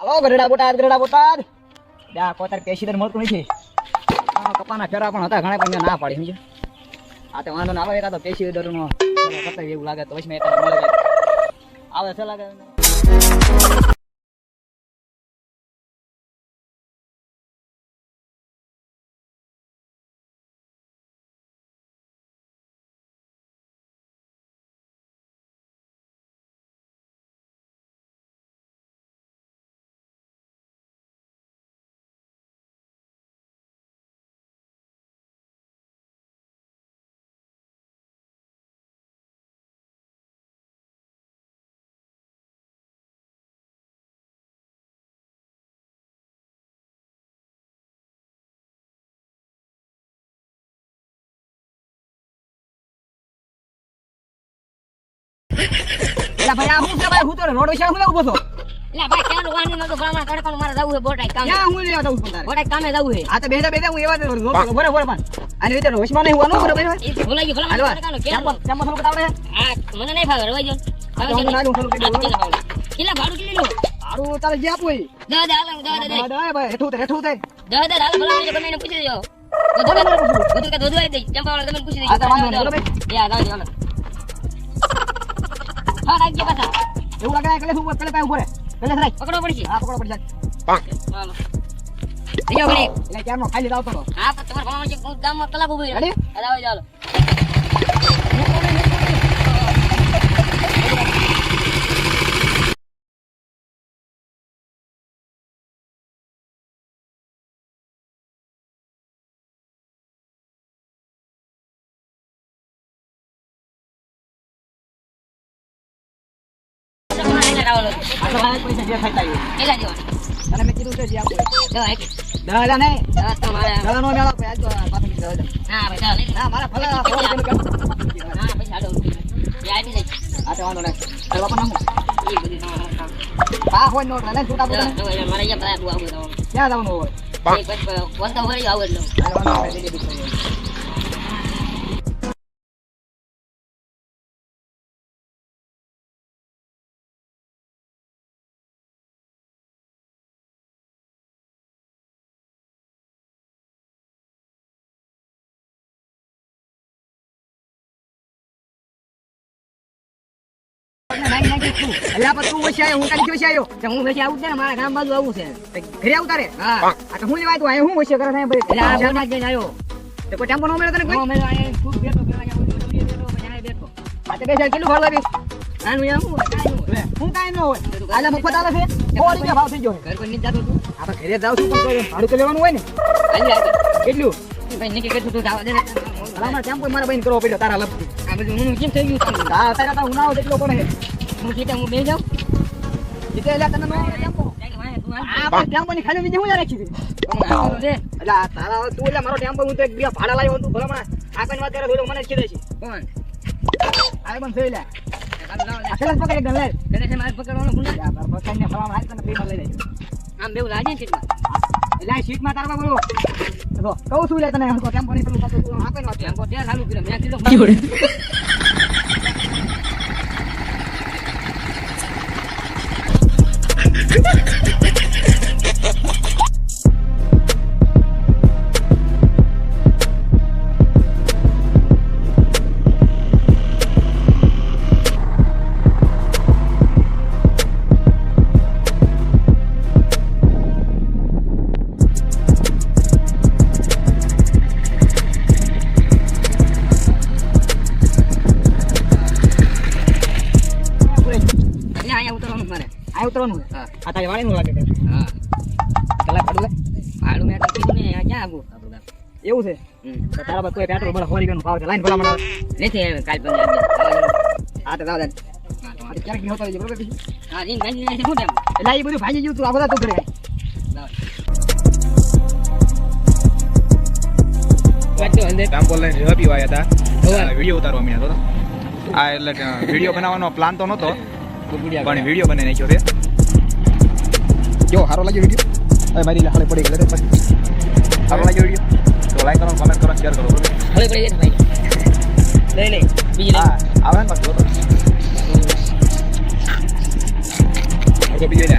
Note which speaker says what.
Speaker 1: ઓ ગરડા બોટાદ જા કોતર પેશીદર મળતું નથી. કપાના ફેરા પણ હતા ઘણા પણ ના પાડી સમજે. આ તો વાંધો ના આવે એકા તો પેશીદરનો કરતા એવું લાગે તો પછી મેં મળે આવે છે લાગે. ભાઈ આ હું છે ભાઈ હું તો રોડ વિશે હું ઉભો છો.
Speaker 2: લા ભાઈ કેનો વાહન નતો ભલામણ તડકાનું મારે જવું છે બોટાઈ કામે.
Speaker 1: ક્યાં હું લેવા જાઉં છું તારે?
Speaker 2: બોટાઈ કામે જવું છે.
Speaker 1: આ તો બેઠા હું એવા બરાબર પણ આની રીતે હોશમાં નહીં હોવાનું બરાબર
Speaker 2: એ ભૂલાઈ ગયું ભલામણ તડકાનું કેમ
Speaker 1: કેમ થોડું બતાવડે.
Speaker 2: આ મને નહીં ફાવે રવાઈ જો. કેટલા ભાડું કેટલું
Speaker 1: ભાડું તારે જે આપવું
Speaker 2: દા
Speaker 1: ભાઈ હેઠું થાય
Speaker 2: દા ભલામણ ગમે એને પૂછી દેજો. બધું કે દોધું આવી દે ચંપાવાળા તમે પૂછી દેજો.
Speaker 1: આ તો વાંધો નહીં બરાબર.
Speaker 2: યા દાવ ચાલો. હા રાખજે પાછા.
Speaker 1: એવું લાગે એટલે શું પેલે પાય ઉભો રહે પેલે સરાય
Speaker 2: પકડો પડશે.
Speaker 1: હા પકડો પડી જાય.
Speaker 2: ચાલો અહીંયા ઘડી
Speaker 1: એટલે ક્યારનો ખાલી લાવતો તો.
Speaker 2: હા પણ તમાર ભલામણ જે ગામમાં કલાક ઉભી રહે. દાવ ચાલો.
Speaker 1: પૈસા જે ખાતા
Speaker 2: કેટલા દેવા
Speaker 1: અને મેં કીધું છે જે આપવું
Speaker 2: દવા એક
Speaker 1: દહલા નહીં
Speaker 2: તમારે
Speaker 1: દહલા નો મેળા આજ તો પાછળ દહલા
Speaker 2: હા ભાઈ ચાલ
Speaker 1: ના મારા ભલા
Speaker 2: હા પૈસા આડો યાર ની જાય
Speaker 1: આ તો વાંધો નહીં ચાલ બાપા નામ
Speaker 2: એ બધી
Speaker 1: હા હોય નોટ ને છૂટા બોલે
Speaker 2: મારે અહીંયા ભાઈ આવું આવું
Speaker 1: ક્યાં જવાનું હોય
Speaker 2: એક વસ્તા હોય આવું એટલે
Speaker 1: આ વાંધો નહીં દીદી દીદી અલ્યા તું વચ્ચે આવ્યો હું તારી વચ્ચે આવ્યો
Speaker 2: હું પછી આવું છે ને મારા ગામ બાજુ આવું છે
Speaker 1: ઘરે આવતા રે
Speaker 2: હા
Speaker 1: આ તો હું લેવાય તું અહીંયા હું વચ્ચે કરે છે
Speaker 2: એટલે આ બોના જઈને આવ્યો
Speaker 1: તો કોઈ ટેમ્પો નો મળે તને કોઈ
Speaker 2: મેં આ ખૂબ બેઠો પેલા બેઠો પછી આ બેઠો
Speaker 1: આ તો બેસા કેટલું ભાવ લાગે
Speaker 2: આનું એમ
Speaker 1: હું કાઈ ન હોય આલા મફત આવે છે 100 રૂપિયા ભાવ થઈ ગયો
Speaker 2: ઘર કોઈ નહીં જાતો તું
Speaker 1: આ તો ઘરે જાવ છું પણ ભાડું તો લેવાનું હોય ને
Speaker 2: આલી આ
Speaker 1: કેટલું
Speaker 2: ભાઈ નક્કી કરતું તું જાવ દે ને
Speaker 1: અમારા ટેમ્પો મારા ભાઈને કરવો પડ્યો તારા લપથી
Speaker 2: આ બધું હું કેમ થઈ ગયું
Speaker 1: હા તારા તો ઉનાળો જેટલો પડે
Speaker 2: હું કીધા હું બે જાઉં
Speaker 1: જીતે એટલે તને નો ટેમ્પો આ પણ ટેમ્પો ની ખાલી બીજી હું રાખી દીધી એટલે તારા તું એટલે મારો ટેમ્પો હું તો એક બે ભાડા લાવ્યો તું ભલામણ આ કઈ વાત કરે થોડો મને જ કીધે છે
Speaker 2: કોણ
Speaker 1: આ પણ થઈ લે આ સેલસ પકડે ગણ લે
Speaker 2: તને છે મારે પકડવાનો ગુના
Speaker 1: યા પર પકડને ફળવા હાલ તને ફ્રીમાં લઈ જાય
Speaker 2: આમ બેવું લાગે છે
Speaker 1: એટલે આ સીટમાં તારવા બોલો તો કહું છું લે તને ટેમ્પો ની પેલું પાછું તું આપે ને
Speaker 2: ટેમ્પો ત્યાં ચાલુ કર્યો મેં કીધું
Speaker 1: આ ઉતરવાનું
Speaker 2: હા
Speaker 1: આ તારી વાળી નું લાગે છે
Speaker 2: હા
Speaker 1: કલાક ભાડું લે
Speaker 2: ભાડું મેં તો કીધું ને ક્યાં આગું આપણું ગામ
Speaker 1: એવું છે તો તારા પર કોઈ પેટ્રોલ બળ હોરી ગયું ભાવ છે લાઈન ભલા મને
Speaker 2: નથી આવે કાલ પણ
Speaker 1: આ તો દાદા આ તો ક્યારેક હોતો રહેજો બરોબર પછી
Speaker 2: હા ઇન ગાડી ને શું ટેમ
Speaker 1: એટલે એ બધું ભાજી ગયું તું આ બધા તું કરે
Speaker 3: ટેમ્પો લઈને રેવા પીવા આવ્યા હતા વિડીયો ઉતારવા મળ્યા હતો આ એટલે વિડીયો બનાવવાનો પ્લાન તો નહોતો પણ વિડીયો બનાવી નાખ્યો છે જો સારો લાગ્યો વિડીયો હવે મારી હાલે પડી ગયો સારો લાગ્યો વિડીયો તો લાઈક કરો કમેન્ટ કરો શેર કરો બરોબર
Speaker 2: હવે પડી જાય ભાઈ લઈ લે બીજી
Speaker 3: હા આવે ને પાછું તો બીજો ને